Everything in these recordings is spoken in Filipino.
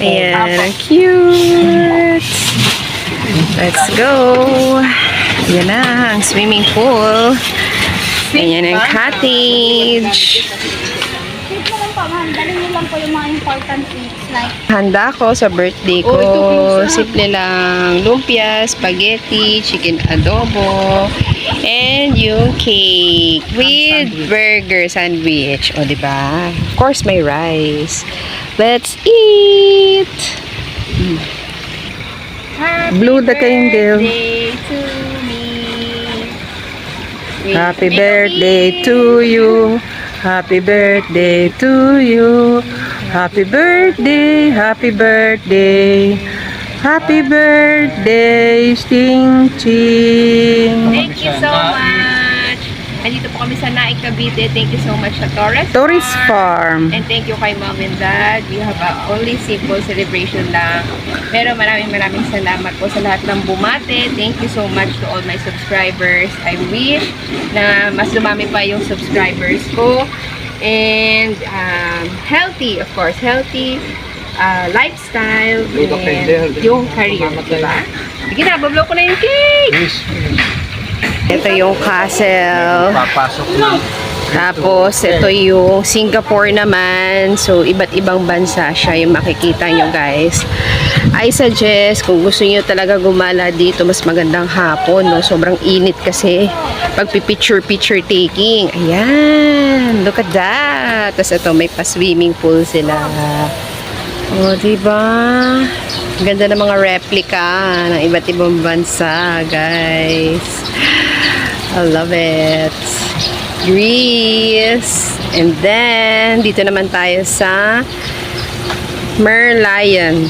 Ayan, cute. Let's go. Ayan na, ang swimming pool. Ayan ang cottage. Dali niyo lang po yung mga important things like Handa ko sa birthday ko. Simple lang. Lumpia, spaghetti, chicken adobo, and yung cake with burger sandwich. O, diba? Of course, may rice. Let's eat! Blue the candle. to me. Happy birthday to you. Happy birthday to you. Happy birthday, happy birthday. Happy birthday, Sting Ching. Thank you so much. Nandito po kami sa Naik, Cavite. Thank you so much sa Torres Farm. And thank you kay Mom and Dad. We have a only simple celebration lang. Pero maraming salamat po sa lahat ng bumate. Thank you so much to all my subscribers. I wish na mas dumami pa yung subscribers ko. And healthy, of course. Healthy lifestyle and yung career, diba? Sige na, bablow ko na yung cake! Ito yung castle. Papasok na. Tapos, ito yung Singapore naman. So, iba't ibang bansa siya yung makikita nyo, guys. I suggest, kung gusto nyo talaga gumala dito, mas magandang hapon, no? Sobrang init kasi. Pagpipicture taking. Ayan. Look at that. Tapos, ito, may pa-swimming pool sila. O, diba? Ganda ng mga replica ng iba't ibang bansa, guys. I love it. Greece. And then, dito naman tayo sa Merlion.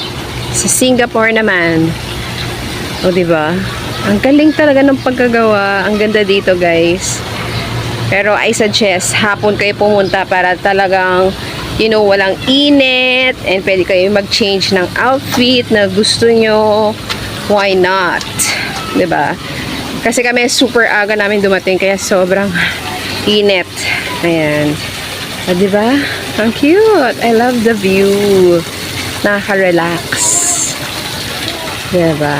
Sa Singapore naman. O, diba? Ang galing talaga ng pagkagawa. Ang ganda dito, guys. Pero I suggest, hapon kayo pumunta para talagang, you know, walang init. And pwede kayo mag-change ng outfit na gusto nyo. Why not? Diba? Kasi kami super aga namin dumating kaya sobrang init. Ayan. O, diba? Ang cute. I love the view. Nakaka-relax. Diba?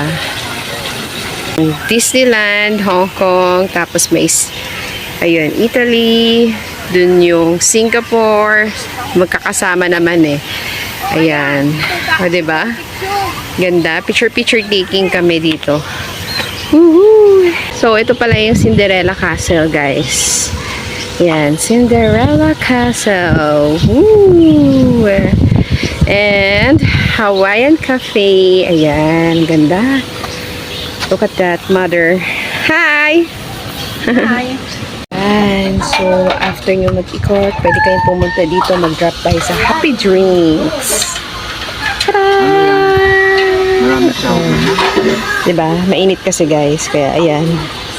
Disneyland, Hong Kong. Tapos may, ayun, Italy. Dun yung Singapore. Magkakasama naman eh. Ayan. O, diba? Ganda. Picture taking kami dito. Woohoo! So, ito pala yung Cinderella Castle, guys. Yan, Cinderella Castle. Woo! And, Hawaiian Cafe. Ayan, ganda. Look at that, mother. Hi! Hi. Ayan, so, after nyo mag-ikot, pwede kayong pumunta dito, mag-drop by sa Happy Drinks. Ta-da! Diba? Mainit kasi, guys. Kaya, ayan.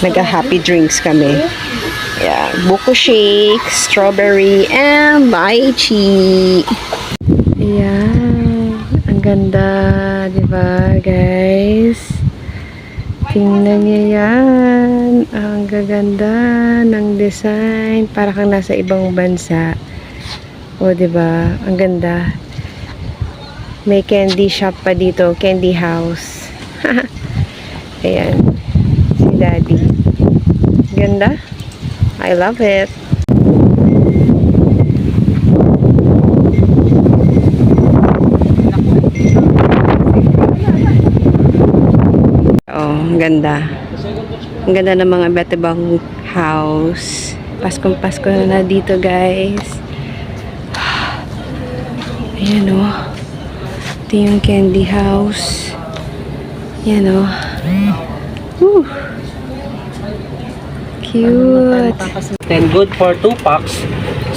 Nag-happy drinks kami. Yeah. Buko shake, strawberry, and lychee. Ayan. Ang ganda. Diba, guys? Tingnan niyo yan. Ang gaganda ng design. Para kang nasa ibang bansa. O, diba? Ang ganda. May candy shop pa dito. Candy house. Ayan. Si Daddy. Ganda. I love it. Oh, ang ganda. Ang ganda ng mga iba't ibang house. Paskong-pasko na dito, guys. Ayan, oh. Ito yung candy house. Yan, o. Woo! Cute. Then good for 2 packs.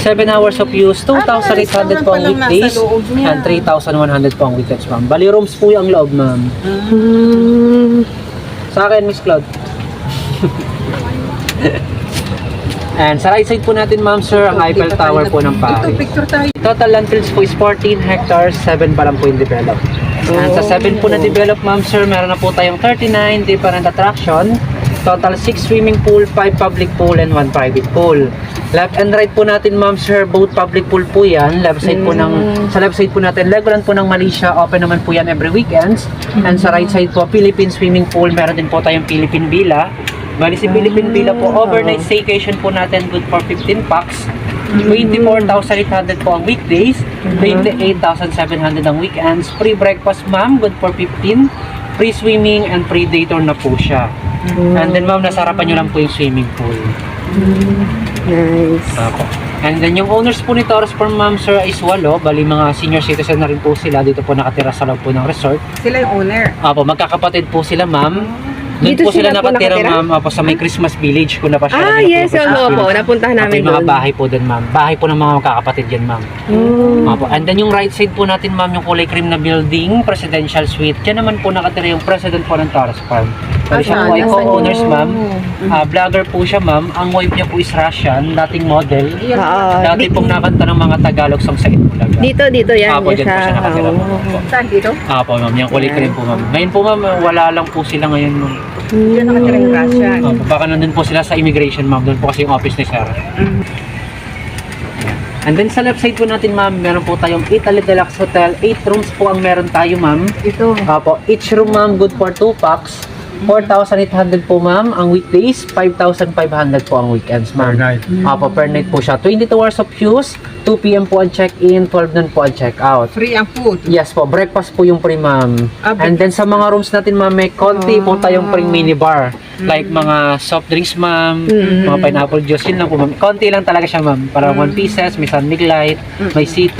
7 hours of use. 2,800 po ang weekdays. And 3,100 po ang weekends, ma'am. Bali rooms po yung loob, ma'am. Sa akin, Miss Cloud. And sa right side po natin, ma'am, sir, ang Eiffel Tower po ng Paris. Total land fields po is 14 hectares, 7 pa lang po yung develop. And sa 7 po na develop, ma'am, sir, meron na po tayong 39 different attraction. Total 6 swimming pool, 5 public pool, and 1 private pool. Left and right po natin, ma'am sir, both public pool po yan. Left side po sa left side po natin, Legoland po ng Malaysia, open naman po yan every weekends. And sa right side po, Philippine swimming pool, meron din po tayong Philippine Villa. Bali si Philippine Villa po, overnight staycation po natin, good for 15 packs. 24,800 po ang weekdays, 28,700 ang weekends. Free breakfast, ma'am, good for 15. Free swimming and free day tour na po siya. And then, ma'am, nasarapan nyo lang po yung swimming pool. Nice. Apo. And then yung owners po ni Taurus Farm, ma'am sir, is 8. Bali mga senior citizen na rin po sila. Dito po nakatira sa loob po ng resort. Sila yung owner. Apo, magkakapatid po sila, ma'am. Doon Dito po sila sila po nakatira, nakatira? ma'am. Apo, sa may Christmas Village kung napasyalan niyo Yes, po yung Christmas opo. Village. Napuntahan Apo, namin yung mga doon. bahay po doon, ma'am. Bahay po ng mga magkakapatid yan, ma'am. Apo. And then yung right side po natin, ma'am, yung kulay cream na building, presidential suite. Diyan naman po nakatira yung president po ng Taurus Farm. Bali siya po ay co-owners, ma'am. Vlogger po siya, ma'am. Ang wife niya po is Russian, dating model. Dati pong nakanta ng mga Tagalog song sa Itbulaga. Dito yan. Apo, dyan po siya nakatira. Saan dito? Apo, ma'am. Yung kulay cream po, ma'am. Ngayon po, ma'am, wala lang po sila ngayon, ma'am. Diyan nakatira yung Russian. Apo, baka nandun po sila sa immigration, ma'am. Doon po kasi yung office ni Sir. And then sa left side po natin, ma'am, meron po tayong Italy Deluxe Hotel. 8 rooms po ang meron tayo, ma'am. Ito. Apo, each room, ma'am, good for 2 packs. 4,800 po, ma'am, ang weekdays. 5,500 po ang weekends, ma'am. Per night. Apo, per night po siya. 22 hours of use. 2 p.m. po ang check-in. 12 noon po ang check-out. Free ang food. Yes po, breakfast po yung free, ma'am. Ah, And then sa mga rooms natin, ma'am, may konti po tayong free minibar. Like mga soft drinks, ma'am, mga pineapple juice, yun lang po, ma'am. Konti lang talaga siya, ma'am. Para 1 pieces, may San Mig Light, may C2,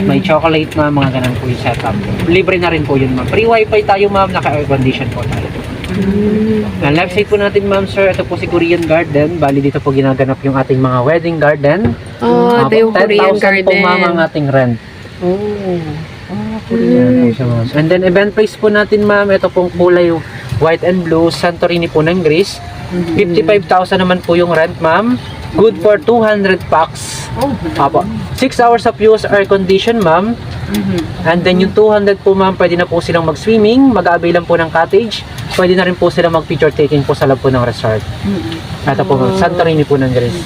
may chocolate, ma'am, mga ganun po yung setup. Libre na rin po yun, ma'am. Free wifi tayo, ma'am, naka-air condition po tayo. Ang left side po natin, ma'am, sir, ito po si Korean Garden. Bali dito po ginaganap yung ating mga wedding garden. Oh, ito yung Korean 10,000 po, ma'am, ang garden. ating rent. Yan po siya, ma'am. And then event place po natin, ma'am, ito pong kulay white and blue, Santorini po ng Greece. 55,000 naman po yung rent, ma'am. Good for 200 packs. Apo. 6 hours of use, air condition, ma'am. And then yung 200 po, ma'am, pwede na po silang mag-swimming, mag-avail lang po ng cottage. Pwede na rin po silang mag-picture taking po sa loob po ng resort. Ito po, ma'am, Santorini po ng Greece.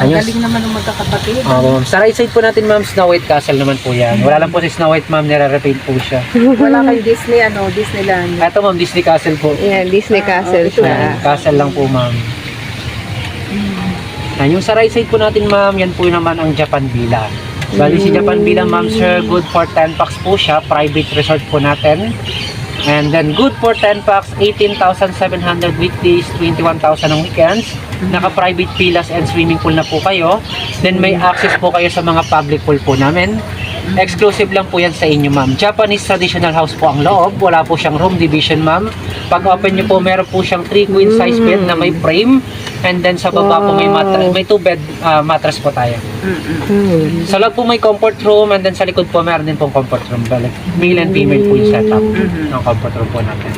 Ayun. Galing naman ng magkakapatid. Ma'am. Sa right side po natin, ma'am, Snow White Castle naman po yan. Wala lang po si Snow White, ma'am, nire-repaint po siya. Wala kay Disney, Disneyland. Ito, ma'am, Disney Castle po. Yan, Disney Castle ito siya. Castle lang po, ma'am. Yan, yung sa right side po natin, ma'am, yan po naman ang Japan Villa. Bali si Japan Villa, ma'am, sir, good for 10 packs po siya. Private resort po natin. And then good for 10 packs, 18,700 weekdays, 21,000 ang weekends. Naka-private villas and swimming pool na po kayo. Then may access po kayo sa mga public pool po namin. Exclusive lang po yan sa inyo, ma'am. Japanese traditional house po ang loob. Wala po siyang room division, ma'am. Pag open nyo po, meron po siyang 3 queen size bed na may frame. And then sa baba po may 2 bed mattress po tayo. Sa loob po may comfort room, and then sa likod po meron din pong comfort room. Balik, male and female po yung setup ng comfort room po natin.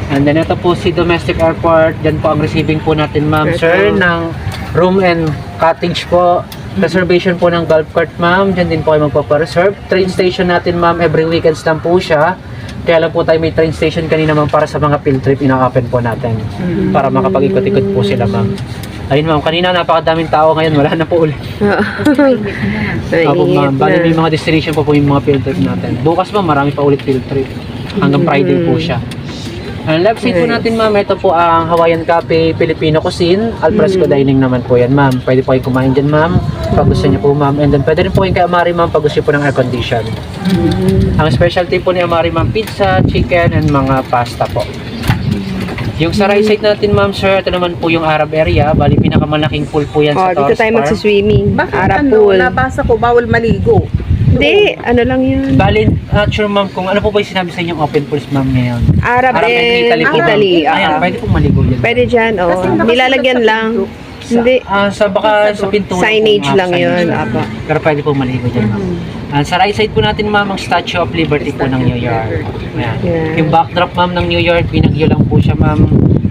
And then ito po si domestic airport. Diyan po ang receiving po natin, ma'am, sir, ng room and cottage po. Reservation po ng golf cart, ma'am. Diyan din po kayo magpapareserve. Train station natin, ma'am, every weekends lang po siya. Kaya lang po tayo may train station kanina, ma'am, para sa mga field trip, ina-open po natin. Para makapag-ikot-ikot po sila, ma'am. Ayun, ma'am, kanina napakadaming tao, ngayon wala na po ulit. Opo, ma'am. Bali may mga destination po yung mga field trip natin. Bukas, ma'am, marami pa ulit field trip. Hanggang Friday po siya. Ang left side po natin, ma'am, ito po ang Hawaiian Cafe, Filipino Cuisine, Alfresco Dining naman po yan, ma'am. Pwede po kayo kumain dyan, ma'am, pag gusto niyo po, ma'am. And then pwede rin po kayo kay Amari, ma'am, pag gusto niyo po ng air condition. Ang specialty po ni Amari, ma'am, pizza, chicken, and mga pasta po. Yung sa right side natin, ma'am, sir, ito naman po yung Arab area. Bali, pinakamalaking pool po yan sa Dito Taurus tayo Farm. magsiswimming. Bakit Arab ano, pool. nabasa ko, bawal maligo. Hindi, ano lang yun. Bali, not sure, ma'am, kung ano po ba yung sinabi sa inyong open pools, ma'am, ngayon. Arab and Italy po, ma'am. Italy. Ayan, pwede pong maligo dyan. Pwede dyan, Kasi oh. nakasulat Nilalagyan sa lang. pinto. Hindi. Baka sa pintura. Signage lang yun, apa. Pero pwede po maligo dyan, ma'am. Sa right side po natin, ma'am, ang Statue of Liberty po ng New York. Ayan. Yeah. Yung backdrop, ma'am, ng New York, binagyo lang po siya, ma'am.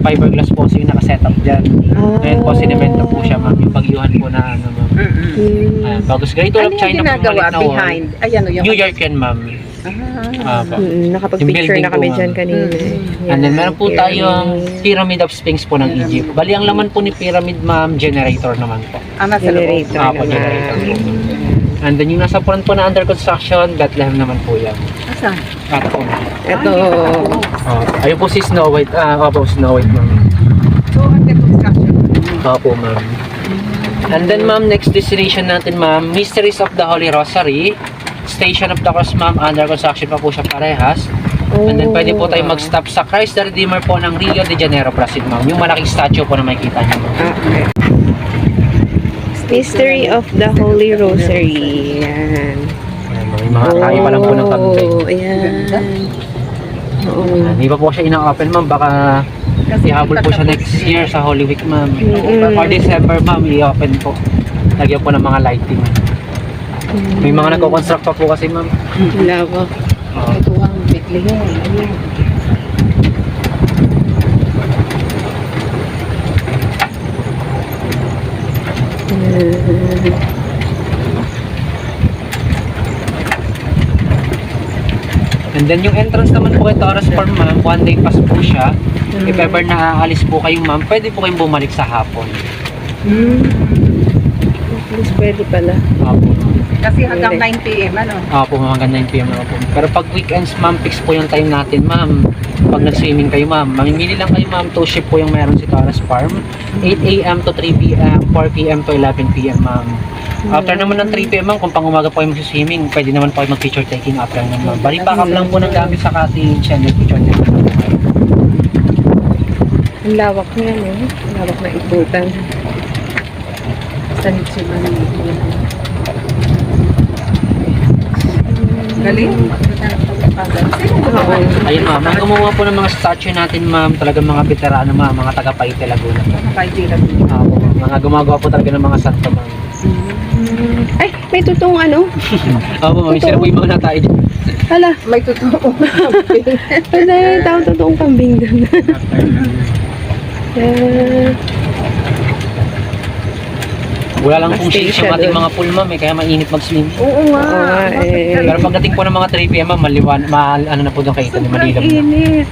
Fiberglass po kasi yung nakaset up dyan. Ayan po, sinemento po siya, ma'am. Yung bagyuhan po na, ano, ma'am. Ayan, bagus. Ganito Ano lang yung China po ginagawa maliit na wall. behind? Ayan o, yung New York yan, ma'am. Apo. Nakapag-picture Yung na kami building po, dyan kanina. And then meron po Pyramid. tayong Pyramid of Sphinx po ng Egypt. Bali, ang laman po ni Pyramid, ma'am, generator naman po. Nasa loob. Generator Apo, naman. generator po. And then yung nasa front po na under construction, Bethlehem naman po yan. Asan? At po. Ito. Ayun po si Snow White. Opo, Snow White, ma'am. So, under construction. Opo, ma'am. And then, ma'am, next destination natin, ma'am, Mysteries of the Holy Rosary. Station of the Cross, ma'am, under construction pa po siya parehas. And then, pwede po tayo mag-stop sa Christ the Redeemer po ng Rio de Janeiro, Brazil, ma'am. Yung malaking statue po na makikita niyo. Okay. Mystery of the Holy Rosary. Yan. Ayan, may mga tayo pa lang po ng kambing. Ayan. Oo. Hindi pa po siya ina-open, ma'am. Baka ihabol po siya next year sa Holy Week, ma'am. Or December, ma'am, i-open po. Lagyan po ng mga lighting. May mga nagko-construct pa po kasi, ma'am. Lava. Ito ang Bethlehem. Ayun. And then yung entrance naman po kay Taurus Farm, ma'am, one day pass po siya. If ever naaalis po kayong, ma'am, pwede po kayong bumalik sa hapon. Mas pwede pala. Opo. Kasi hanggang 9 p.m. ano? Opo, ma'am, hanggang 9 p.m. na po. Pero pag weekends, ma'am, fix po yung time natin, ma'am. Pag nag-swimming kayo, ma'am, mamimili lang kayo, ma'am, 2 shift po yung meron si Taurus Farm. 8 a.m. to 3 p.m., 4 p.m. to 11 p.m., ma'am. After naman ng 3 p.m., ma'am, kung pang-umaga po kayo mag-swimming, pwede naman po kayo mag-picture taking after naman, ma'am. Bali, pack up lang po ng gamit sa cottage and picture taking. Ang lawak na yan, eh. Ang lawak na ikutan. Sanit si Manila. Galing. Sino gumawa? Ayun, ma'am. Ang gumawa po ng mga statue natin, ma'am, talagang mga veterano, ma'am, mga taga-Paite, Laguna. Kaibigan. Opo, ma'am. Mga gumagawa po talaga ng mga santo, ma'am. Ay, may totoong ano? Opo, ma'am. Sila po yung mga natay dyan. Hala, May totoo. wala yung totoong kambing doon. Wala lang pong shades Station yung ating doon. mga pool, ma'am, eh, kaya mainit mag-swim. Oo nga. Pero pagdating po ng mga 3 p.m, ma'am, ano na po doon kayo, malilam na. Init.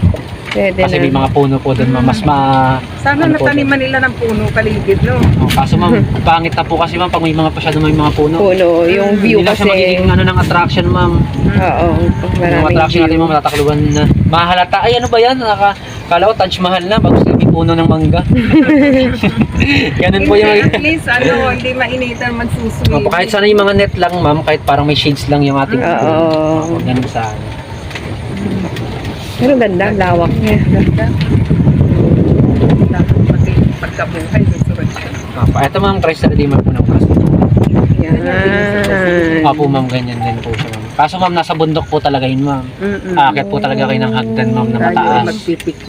Pwede Kasi may na. mga puno po doon, ma'am. Mas Sana ano po nataniman nila ng puno paligid, no? Oh, kaso ma'am, pangit na po kasi ma'am, pag may mga pasyado may mga puno. Puno, yung view Hindi lang siya kasi. magiging ano ng attraction, ma'am. Oo, Yung maraming attraction natin, view. ma'am, matatakluban na. Mahalata, ay ano ba yan? Kala ko Taj Mahal na, bago sila may puno ng mangga. Ganun po yung... At least, hindi mainitan magsusui. Opo, kahit sana yung mga net lang, ma'am, kahit parang may shades lang yung ating Oo. ganun sa Pero ganda, lawak niya. Ganda. Pati pagkabuhay, susunod siya. Opo, eto ma'am, Christ the Redeemer po ng Christ. Yan. Opo ma'am, ganyan din po siya ma'am. Kaso ma'am, nasa bundok po talaga yun ma'am. Aakyat po talaga kayo ng hagdan ma'am na Tayo ay mataas. magpipicture.